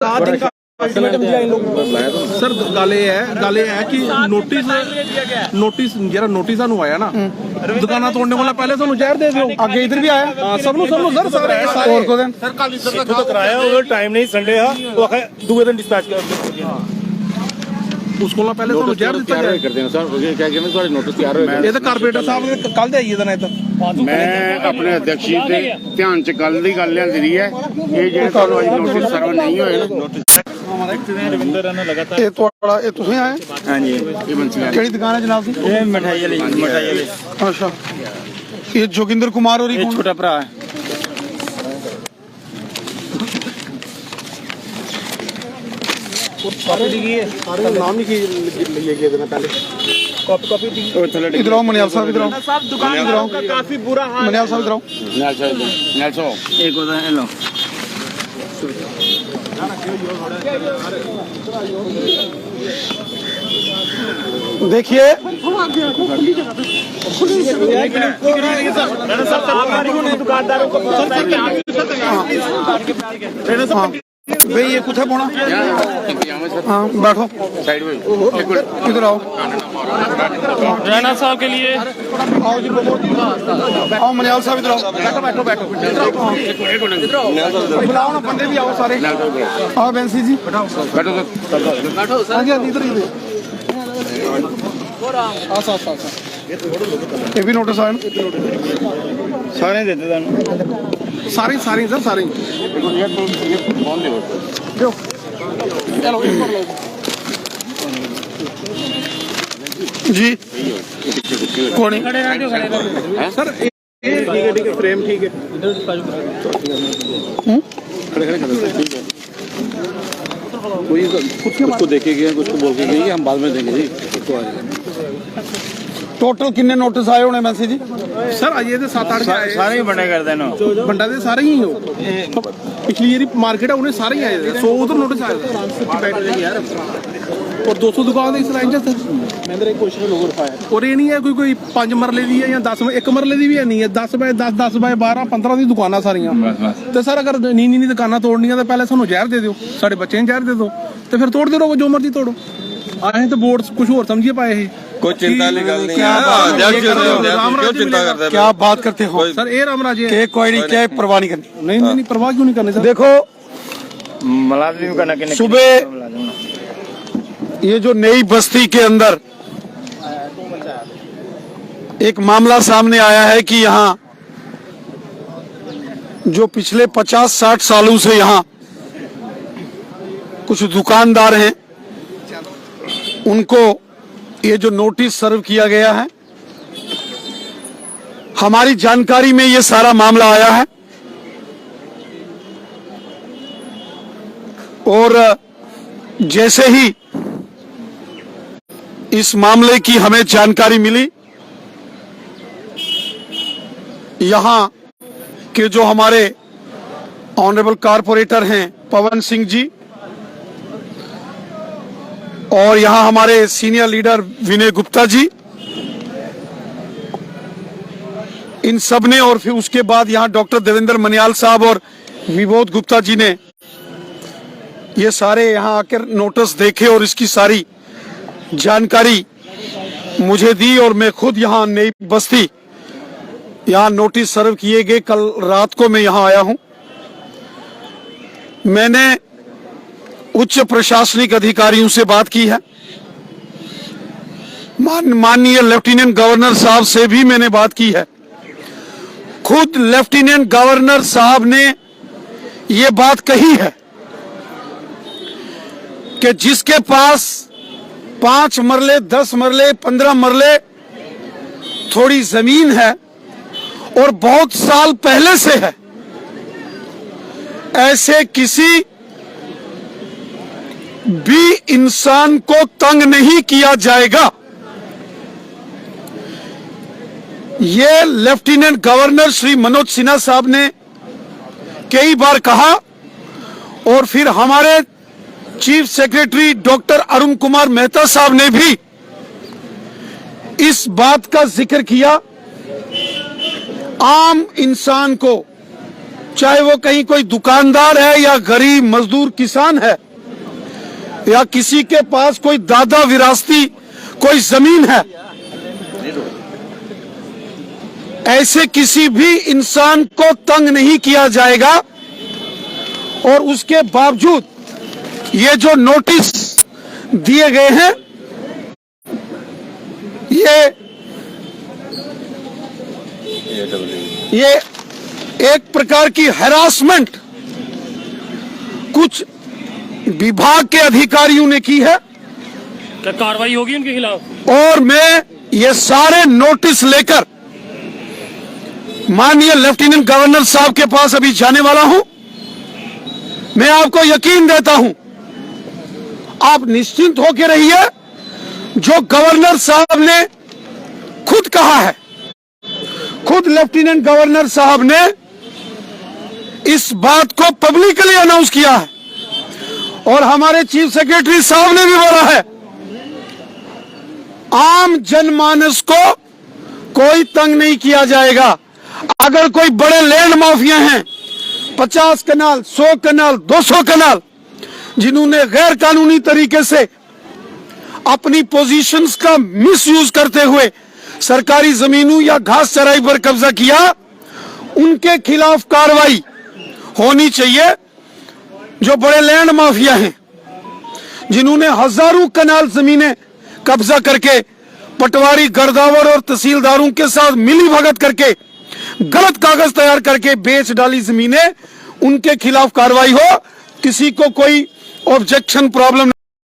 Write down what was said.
7 दिन का अल्टीमेटम दिया इन लोगों को। सर गल ये है कि नोटिस ਜਿਹੜਾ ਨੋਟਿਸ ਸਾਨੂੰ ਆਇਆ ਨਾ ਦੁਕਾਨਾਂ ਤੋੜਨੇ ਵਾਲਾ ਪਹਿਲੇ ਸਾਨੂੰ ਜ਼ਹਿਰ ਦੇ ਦਿਓ ਅੱਗੇ ਇਧਰ ਵੀ ਆਇਆ ਸਭ ਨੂੰ ਸਰ ਸਾਰੇ ਹੋਰ ਕੋ ਦਿਨ ਸਰ ਕੱਲ ਇਧਰ ਦਾ ਕਰਾਇਆ ਉਹ ਟਾਈਮ ਨਹੀਂ ਸੰਡੇ ਆ ਉਹ ਆਖੇ ਦੂਏ ਦਿਨ ਡਿਸਪੈਚ ਕਰ उसको ना पहले तो जहर दिता जाए कर देना सर क्या कहना थोड़े नोटिस तैयार होए ये तो कारपोरेटर साहब ने कल दे आइए देना इधर मैं अपने अध्यक्ष जी के ध्यान च कल दी गल लियांदी रही है ये जे ਤੁਹਾਨੂੰ ਅੱਜ ਨੋਟਿਸ ਸਰਵ ਨਹੀਂ ਹੋਏ ਨੋਟਿਸ हमारा रविंदर राणा लगातार ये तोड़ा ये तुसे आए हां जी ये बंसी केड़ी दुकान है जनाब दी ये मिठाई वाली अच्छा ये जोगिंदर कुमार और ये छोटा भरा है कॉपी दी गई है नाम नहीं लिए गए थे पहले कॉपी दी इधर आओ मनियाल साहब इधर आओ साहब दुकान का काफी बुरा हाल मनियाल साहब इधर आओ मनियाल साहब एक होता है लो देखिए दुकानदारों को भाई ये कुछ है बोना हाँ बैठो साइड में इधर आओ राणा साहब के लिए आओ जी आओ मनियाल साहब इधर आओ बैठो बुलाओ ना बंदे भी आओ सारे आओ बेंसी जी बैठो हाँ जी इधर ये भी नोटिस आया सारे देते सारे सर सारे जी कौन सर ठीक है फ्रेम ठीक है कोई कुछ को देखे गए कुछ को बोल के गई हम बाद में देंगे जी टोटल किन्ने नोटिस आए होने मैसेज जी सर अजे तो 7-8 सारे ही बंडे कर देना बंडा दे सारे ही हो पिछली जेरी मार्केट है उन्हें सारे ही आए 100 उधर नोटिस आए यार और 200 दुकान इस लाइन च मैंने क्वेश्चन लोग रखाया और ये नहीं है कोई 5 मरले दी है या 10 1 मरले दी भी है नहीं है 10 बाय 10 बाय 12 15 दी दुकानां सारियां ते सर अगर नी दुकानां तोड़नियां तो पहले सानू जहर दे दियो साडे बच्चे जहर दे दो तो फिर तोड़ दे जो मर्जी तोड़ो आए तो बोर्ड कुछ और समझिए पाए है कोई चिंता वाली गल नहीं है क्यों चिंता करते हैं क्या बात करते हो सर ये रामराज है कोई नहीं क्या परवाह नहीं करनी नहीं परवाह क्यों नहीं करनी सर देखो मुलाजिम का ना सुबह ये जो नई बस्ती के अंदर एक मामला सामने आया है कि यहाँ जो पिछले 50-60 सालों से यहाँ कुछ दुकानदार हैं उनको ये जो नोटिस सर्व किया गया है हमारी जानकारी में ये सारा मामला आया है और जैसे ही इस मामले की हमें जानकारी मिली यहां के जो हमारे ऑनरेबल कारपोरेटर हैं पवन सिंह जी और यहां हमारे सीनियर लीडर विनय गुप्ता जी इन सब ने और फिर उसके बाद यहां डॉक्टर देवेंद्र मनियाल साहब और विबोध गुप्ता जी ने ये सारे यहां आकर नोटिस देखे और इसकी सारी जानकारी मुझे दी और मैं खुद यहां नई बस्ती यहां नोटिस सर्व किए गए कल रात को मैं यहां आया हूं मैंने उच्च प्रशासनिक अधिकारियों से बात की है माननीय लेफ्टिनेंट गवर्नर साहब से भी मैंने बात की है खुद लेफ्टिनेंट गवर्नर साहब ने ये बात कही है कि जिसके पास 5 मरले 10 मरले 15 मरले थोड़ी जमीन है और बहुत साल पहले से है ऐसे किसी भी इंसान को तंग नहीं किया जाएगा ये लेफ्टिनेंट गवर्नर श्री मनोज सिन्हा साहब ने कई बार कहा और फिर हमारे chief secretary doctor Arun Kumar Mehta साहब ने भी इस बात का जिक्र किया आम इंसान को चाहे वो कहीं कोई दुकानदार है या गरीब मजदूर किसान है या किसी के पास कोई दादा विरासती कोई जमीन है, ऐसे किसी भी इंसान को तंग नहीं किया जाएगा। और उसके बावजूद ये जो नोटिस दिए गए हैं, ये एक प्रकार की हैरासमेंट कुछ विभाग के अधिकारियों ने की है। क्या कार्रवाई होगी उनके खिलाफ? और मैं ये सारे नोटिस लेकर माननीय लेफ्टिनेंट गवर्नर साहब के पास अभी जाने वाला हूं। मैं आपको यकीन देता हूं, आप निश्चिंत होकर रहिए। जो गवर्नर साहब ने खुद कहा है, खुद लेफ्टिनेंट गवर्नर साहब ने इस बात को पब्लिकली अनाउंस किया है और हमारे चीफ सेक्रेटरी साहब ने भी बोला है, आम जनमानस को कोई तंग नहीं किया जाएगा। अगर कोई बड़े लैंड माफिया हैं, 50 कनाल, 100 कनाल, 200 कनाल, जिन्होंने गैर कानूनी तरीके से अपनी पोजीशंस का मिसयूज करते हुए सरकारी जमीनों या घास चराई पर कब्जा किया, उनके खिलाफ कार्रवाई होनी चाहिए। जो बड़े लैंड माफिया हैं, जिन्होंने हजारों कनाल जमीनें कब्जा करके पटवारी, गर्दावर और तहसीलदारों के साथ मिली भगत करके गलत कागज तैयार करके बेच डाली जमीनें, उनके खिलाफ कार्रवाई हो। किसी को कोई ऑब्जेक्शन प्रॉब्लम